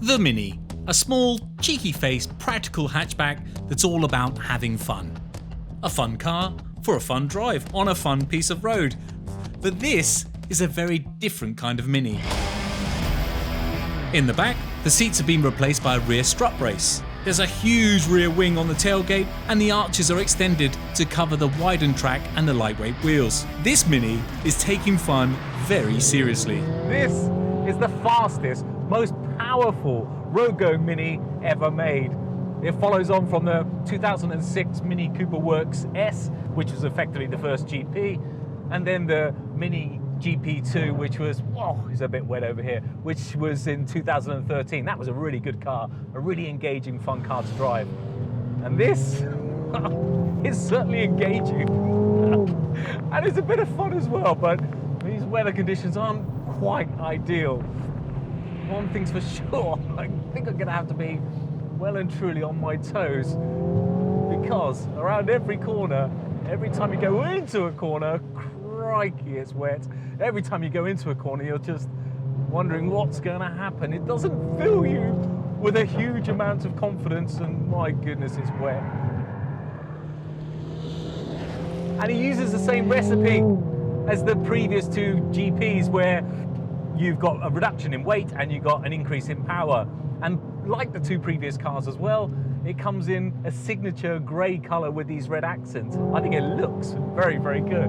The Mini, a small, cheeky-faced, practical hatchback that's all about having fun. A fun car for a fun drive on a fun piece of road. But this is a very different kind of Mini. In the back, the seats have been replaced by a rear strut brace. There's a huge rear wing on the tailgate and the arches are extended to cover the widened track and the lightweight wheels. This Mini is taking fun very seriously. This is the fastest, most powerful road-going Mini ever made. It follows on from the 2006 Mini Cooper Works S, which was effectively the first GP, and then the Mini GP3, which was, it's a bit wet over here, which was in 2013. That was a really good car, a really engaging, fun car to drive. And this is certainly engaging. And it's a bit of fun as well, but these weather conditions aren't quite ideal. One thing's for sure, I think I'm gonna have to be well and truly on my toes, because around every corner, every time you go into a corner, crikey, it's wet. Every time you go into a corner, you're just wondering what's going to happen. It doesn't fill you with a huge amount of confidence, and my goodness, it's wet. And he uses the same recipe as the previous two GPs, where you've got a reduction in weight and you've got an increase in power. And like the two previous cars as well, it comes in a signature grey colour with these red accents. I think it looks very, very good.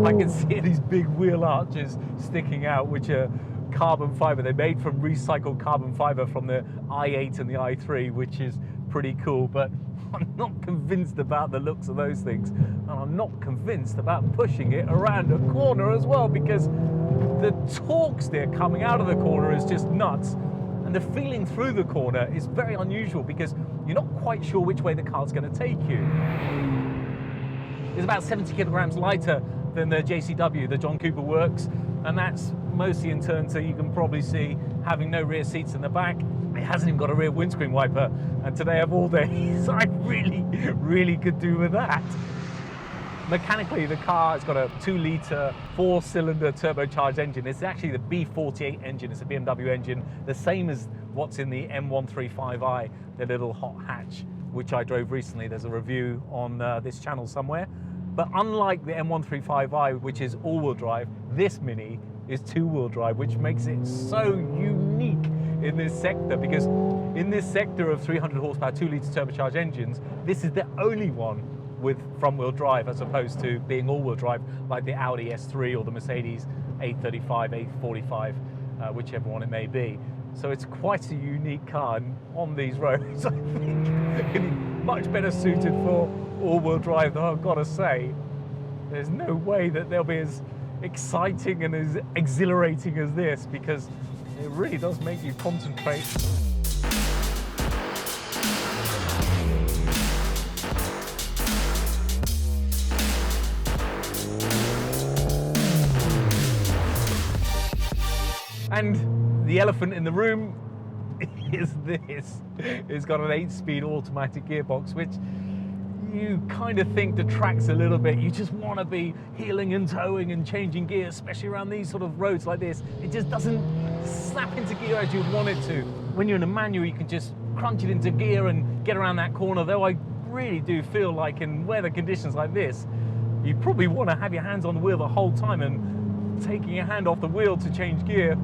I can see these big wheel arches sticking out, which are carbon fibre. They're made from recycled carbon fibre from the i8 and the i3, which is pretty cool, but I'm not convinced about the looks of those things. And I'm not convinced about pushing it around a corner as well, because the torque steer coming out of the corner is just nuts. And the feeling through the corner is very unusual, because you're not quite sure which way the car's going to take you. It's about 70 kilograms lighter than the JCW, the John Cooper Works, and that's mostly in turn, so you can probably see, having no rear seats in the back. It hasn't even got a rear windscreen wiper, and today of all days, I really could do with that. Mechanically, the car has got a 2-litre, 4-cylinder turbocharged engine. It's actually the B48 engine. It's a BMW engine, the same as what's in the M135i, the little hot hatch, which I drove recently. There's a review on this channel somewhere. But unlike the M135i, which is all-wheel drive, this Mini is 2-wheel drive, which makes it so unique in this sector, because in this sector of 300 horsepower, 2-litre turbocharged engines, this is the only one with front-wheel drive, as opposed to being all-wheel drive like the Audi S3 or the Mercedes A35, A45, whichever one it may be. So it's quite a unique car, and on these roads I think it'd be much better suited for all-wheel drive, though I've got to say, there's no way that they'll be as exciting and as exhilarating as this, because it really does make you concentrate. And the elephant in the room is this. It's got an 8-speed automatic gearbox, which you kind of think detracts a little bit. You just want to be heeling and towing and changing gear, especially around these sort of roads like this. It just doesn't snap into gear as you'd want it to. When you're in a manual, you can just crunch it into gear and get around that corner, though I really do feel like in weather conditions like this, you probably want to have your hands on the wheel the whole time, and taking your hand off the wheel to change gear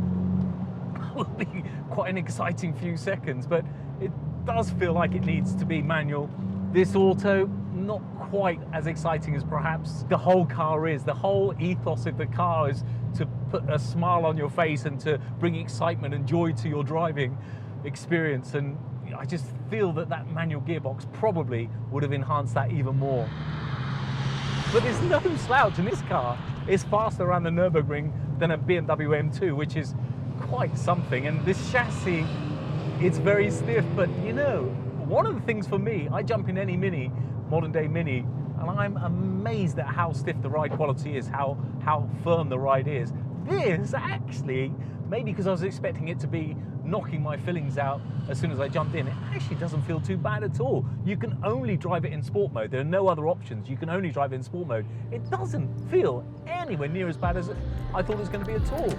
will be quite an exciting few seconds, but it does feel like it needs to be manual. This auto, not quite as exciting as perhaps the whole car is. The whole ethos of the car is to put a smile on your face and to bring excitement and joy to your driving experience, and I just feel that that manual gearbox probably would have enhanced that even more. But there's no slouch in this car. It's faster around the Nürburgring than a BMW M2, which is quite something. And this chassis, it's very stiff, but you know, one of the things for me, I jump in any Mini, modern day Mini, and I'm amazed at how stiff the ride quality is, how firm the ride is. This actually, maybe because I was expecting it to be knocking my fillings out as soon as I jumped in, it actually doesn't feel too bad at all. You can only drive it in sport mode. There are no other options. You can only drive it in sport mode. It doesn't feel anywhere near as bad as I thought it was going to be at all.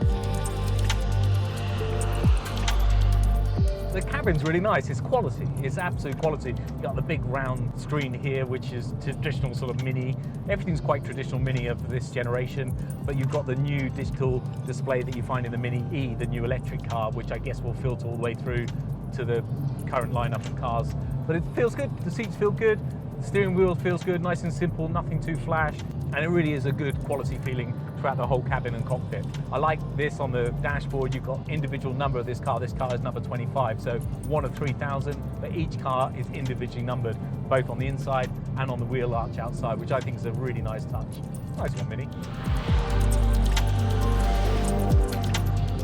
The cabin's really nice. It's quality. It's absolute quality. You got the big round screen here, which is traditional sort of Mini. Everything's quite traditional Mini of this generation, but you've got the new digital display that you find in the Mini E, the new electric car, which I guess will filter all the way through to the current lineup of cars. But it feels good. The seats feel good. The steering wheel feels good, nice and simple, nothing too flash, and it really is a good quality feeling throughout the whole cabin and cockpit. I like this on the dashboard. You've got individual number of this car. This car is number 25, so 1 of 3,000, but each car is individually numbered, both on the inside and on the wheel arch outside, which I think is a really nice touch. Nice one, Mini.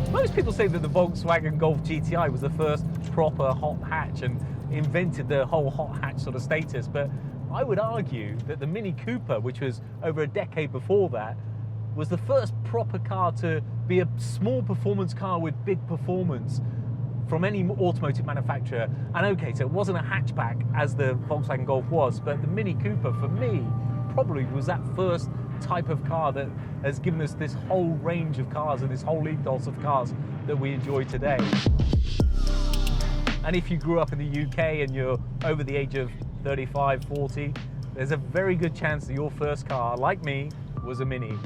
Most people say that the Volkswagen Golf GTI was the first proper hot hatch and invented the whole hot hatch sort of status, but I would argue that the Mini Cooper, which was over a decade before that, was the first proper car to be a small performance car with big performance from any automotive manufacturer. And okay, so it wasn't a hatchback as the Volkswagen Golf was, but the Mini Cooper for me probably was that first type of car that has given us this whole range of cars and this whole ethos of cars that we enjoy today. And if you grew up in the UK and you're over the age of 35, 40, there's a very good chance that your first car, like me, was a Mini.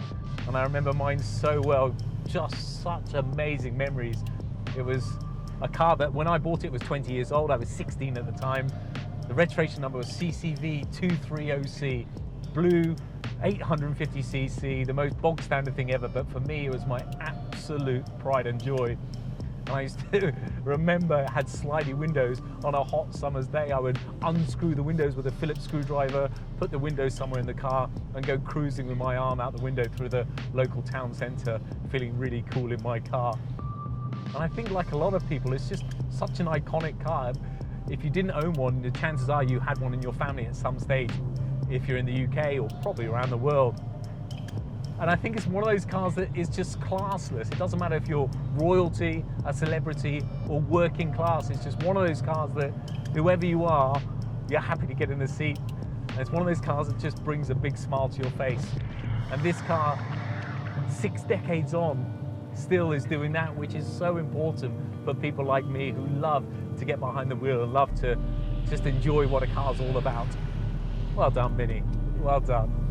And I remember mine so well, just such amazing memories. It was a car that when I bought it was 20 years old, I was 16 at the time. The registration number was CCV230C, blue, 850cc, the most bog standard thing ever, but for me it was my absolute pride and joy. And I used to remember it had slidey windows. On a hot summer's day, I would unscrew the windows with a Phillips screwdriver, put the windows somewhere in the car, and go cruising with my arm out the window through the local town centre, feeling really cool in my car. And I think, like a lot of people, it's just such an iconic car. If you didn't own one, the chances are you had one in your family at some stage, if you're in the UK or probably around the world. And I think it's one of those cars that is just classless. It doesn't matter if you're royalty, a celebrity, or working class. It's just one of those cars that whoever you are, you're happy to get in the seat. And it's one of those cars that just brings a big smile to your face. And this car, 6 decades on, still is doing that, which is so important for people like me who love to get behind the wheel and love to just enjoy what a car's all about. Well done, Mini. Well done.